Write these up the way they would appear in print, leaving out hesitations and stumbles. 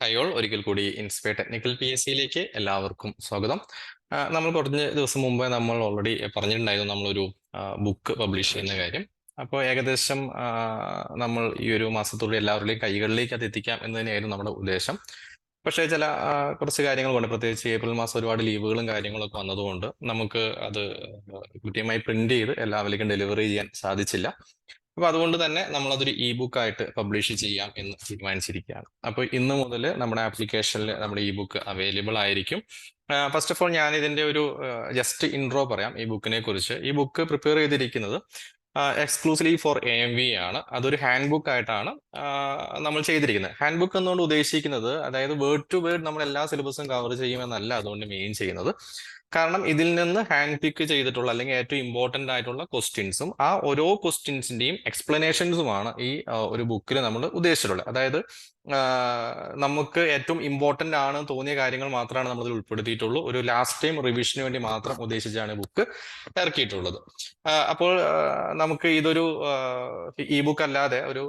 Hi all, ഒരിക്കൽ കൂടി inspire technical PSCയിലേക്ക് എല്ലാവർക്കും സ്വാഗതം. നമ്മൾ കുറഞ്ഞ ദിവസം മുമ്പേ നമ്മൾ ഓൾറെഡി പറഞ്ഞിട്ടുണ്ടായിരുന്നു നമ്മളൊരു ബുക്ക് പബ്ലിഷ് ചെയ്യുന്ന കാര്യം. അപ്പോൾ ഏകദേശം നമ്മൾ ഈ ഒരു മാസത്തോടെ എല്ലാവരുടെയും കൈകളിലേക്ക് അത് എത്തിക്കാം എന്ന് തന്നെയായിരുന്നു നമ്മുടെ ഉദ്ദേശം. പക്ഷേ ചില കുറച്ച് കാര്യങ്ങൾ കൊണ്ട്, പ്രത്യേകിച്ച് ഏപ്രിൽ മാസം ഒരുപാട് ലീവുകളും കാര്യങ്ങളൊക്കെ വന്നതുകൊണ്ട് നമുക്ക് അത് കൃത്യമായി പ്രിന്റ് ചെയ്ത് എല്ലാവരിലേക്കും ഡെലിവറി ചെയ്യാൻ സാധിച്ചില്ല. അപ്പൊ അതുകൊണ്ട് തന്നെ നമ്മൾ അതൊരു ഇ-ബുക്ക് ആയിട്ട് പബ്ലിഷ് ചെയ്യാം എന്ന് തീരുമാനിച്ചിരിക്കുകയാണ്. അപ്പോൾ ഇന്ന് മുതൽ നമ്മുടെ ആപ്ലിക്കേഷനിൽ നമ്മുടെ ഇ-ബുക്ക് അവൈലബിൾ ആയിരിക്കും. ഫസ്റ്റ് ഓഫ് ഓൾ ഞാൻ ഇതിന്റെ ഒരു ജസ്റ്റ് ഇൻട്രോ പറയാം ഈ ബുക്കിനെ കുറിച്ച്. ഈ ബുക്ക് പ്രിപ്പയർ ചെയ്തിരിക്കുന്നത് എക്സ്ക്ലൂസീവ്ലി ഫോർ AMVI ആണ്. അതൊരു ഹാൻഡ് ബുക്ക് ആയിട്ടാണ് നമ്മൾ ചെയ്തിരിക്കുന്നത്. ഹാൻഡ് ബുക്ക് എന്നുകൊണ്ട് ഉദ്ദേശിക്കുന്നത്, അതായത് വേർഡ് ടു വേർഡ് നമ്മൾ എല്ലാ സിലബസും കവർ ചെയ്യുമെന്നല്ല അതുകൊണ്ട് മെയിൻ ചെയ്യുന്നത്. കാരണം ഇതിൽ നിന്ന് ഹാൻഡ് പിക്ക് ചെയ്തിട്ടുള്ള അല്ലെങ്കിൽ ഏറ്റവും ഇമ്പോർട്ടന്റ് ആയിട്ടുള്ള ക്വസ്റ്റ്യൻസും ആ ഓരോ ക്വസ്റ്റ്യൻസിന്റെയും എക്സ്പ്ലനേഷൻസുമാണ് ഈ ഒരു ബുക്കിൽ നമ്മൾ ഉദ്ദേശിച്ചിട്ടുള്ളത്. അതായത് നമുക്ക് ഏറ്റവും ഇമ്പോർട്ടന്റ് ആണ് തോന്നിയ കാര്യങ്ങൾ മാത്രമാണ് നമ്മൾ ഇതിൽ ഉൾപ്പെടുത്തിയിട്ടുള്ളൂ. ഒരു ലാസ്റ്റ് ടൈം റിവിഷന് വേണ്ടി മാത്രം ഉദ്ദേശിച്ചാണ് ബുക്ക് ഇറക്കിയിട്ടുള്ളത്. അപ്പോൾ നമുക്ക് ഇതൊരു ഇ ബുക്ക് അല്ലാതെ ഒരു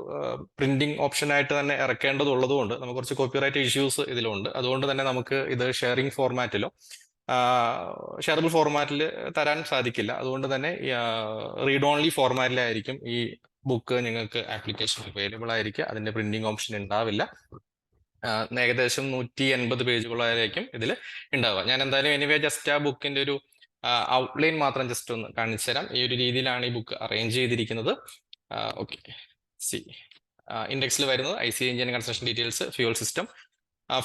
പ്രിന്റിംഗ് ഓപ്ഷൻ ആയിട്ട് തന്നെ ഇറക്കേണ്ടതുള്ളത് കൊണ്ട് നമുക്ക് കുറച്ച് കോപ്പിറൈറ്റ് ഇഷ്യൂസ് ഇതിലുണ്ട്. അതുകൊണ്ട് തന്നെ നമുക്ക് ഇത് ഷെയറിംഗ് ഫോർമാറ്റിലോ ഷെയറബിൾ ഫോർമാറ്റിൽ തരാൻ സാധിക്കില്ല. അതുകൊണ്ട് തന്നെ റീഡ് ഓൺലി ഫോർമാറ്റിലായിരിക്കും ഈ ബുക്ക് നിങ്ങൾക്ക് ആപ്ലിക്കേഷൻ അവൈലബിൾ ആയിരിക്കും. അതിന്റെ പ്രിന്റിംഗ് ഓപ്ഷൻ ഉണ്ടാവില്ല. ഏകദേശം 180 പേജുകളായിരിക്കും ഇതിൽ ഉണ്ടാവുക. ഞാൻ എന്തായാലും എനിവേ ജസ്റ്റ് ആ ബുക്കിന്റെ ഒരു ഔട്ട്ലൈൻ മാത്രം ജസ്റ്റ് ഒന്ന് കാണിച്ചു തരാം. ഈ ഒരു രീതിയിലാണ് ഈ ബുക്ക് അറേഞ്ച് ചെയ്തിരിക്കുന്നത്. ഓക്കെ, ഇൻഡെക്സിൽ വരുന്നത് IC engine construction details, fuel system,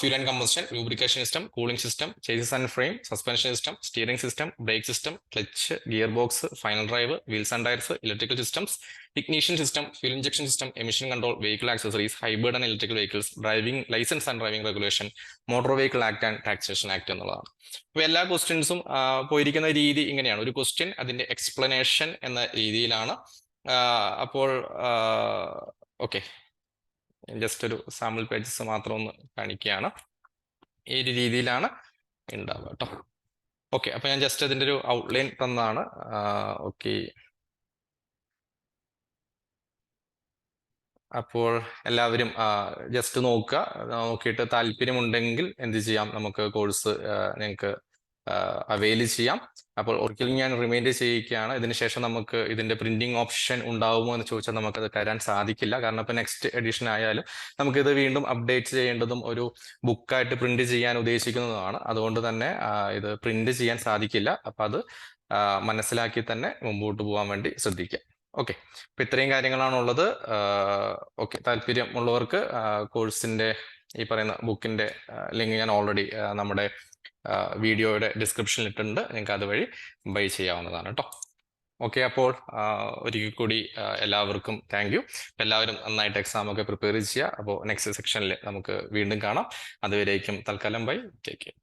fuel and combustion, lubrication system, cooling system, chassis and frame, suspension system, steering system, brake system, clutch, gearbox, final drive, wheels and tires, electrical systems, ignition system, fuel injection system, emission control, vehicle accessories, hybrid and electrical vehicles, driving license and driving regulation, motor vehicle act and taxation act എന്നുള്ളതാണ്. അപ്പോൾ എല്ലാ ക്വസ്റ്റ്യൻസും പോയിരിക്കുന്ന രീതി ഇങ്ങനെയാണ്. ഒരു question അതിന്റെ explanation എന്ന രീതിയിലാണ്. അപ്പോൾ ഓക്കെ, ജസ്റ്റ് ഒരു സാമ്പിൾ പേജസ് മാത്രം ഒന്ന് കാണിക്കുകയാണ്. ഈ ഒരു രീതിയിലാണ് ഉണ്ടാവുക കേട്ടോ. ഓക്കെ, അപ്പൊ ഞാൻ ജസ്റ്റ് അതിന്റെ ഒരു ഔട്ട്ലൈൻ തന്നതാണ്. ഓക്കെ, അപ്പോൾ എല്ലാവരും ജസ്റ്റ് നോക്കുക. നോക്കിയിട്ട് താല്പര്യമുണ്ടെങ്കിൽ എന്ത് ചെയ്യാം, നമുക്ക് കോഴ്സ് നിങ്ങൾക്ക് അവൈൽ ചെയ്യാം. അപ്പോൾ ഒരിക്കലും ഞാൻ റിമൈൻഡ് ചെയ്യിക്കുകയാണ്, ഇതിനുശേഷം നമുക്ക് ഇതിന്റെ പ്രിന്റിംഗ് ഓപ്ഷൻ ഉണ്ടാവുമോ എന്ന് ചോദിച്ചാൽ നമുക്കത് തരാൻ സാധിക്കില്ല. കാരണം ഇപ്പൊ നെക്സ്റ്റ് എഡിഷൻ ആയാലും നമുക്കിത് വീണ്ടും അപ്ഡേറ്റ് ചെയ്യേണ്ടതും ഒരു ബുക്കായിട്ട് പ്രിന്റ് ചെയ്യാൻ ഉദ്ദേശിക്കുന്നതുമാണ്. അതുകൊണ്ട് തന്നെ ഇത് പ്രിന്റ് ചെയ്യാൻ സാധിക്കില്ല. അപ്പൊ അത് മനസ്സിലാക്കി തന്നെ മുമ്പോട്ട് പോകാൻ വേണ്ടി ശ്രദ്ധിക്കുക. ഓക്കെ, അപ്പൊ ഇത്രയും കാര്യങ്ങളാണുള്ളത്. ഓക്കെ, താല്പര്യമുള്ളവർക്ക് കോഴ്സിന്റെ ഈ പറയുന്ന ബുക്കിന്റെ ലിങ്ക് ഞാൻ ഓൾറെഡി നമ്മുടെ വീഡിയോയുടെ ഡിസ്ക്രിപ്ഷനിൽ ഇട്ടിട്ടുണ്ട്. നിങ്ങൾക്ക് അതുവഴി ബൈ ചെയ്യാവുന്നതാണ് കേട്ടോ. ഓക്കെ, അപ്പോൾ ഒരിക്കൽ കൂടി എല്ലാവർക്കും താങ്ക് യു. എല്ലാവരും നന്നായിട്ട് എക്സാം ഒക്കെ പ്രിപ്പയർ ചെയ്യുക. അപ്പോൾ നെക്സ്റ്റ് സെക്ഷനിൽ നമുക്ക് വീണ്ടും കാണാം. അതുവരേക്കും തൽക്കാലം ബൈ, ടേക്ക് കെയർ.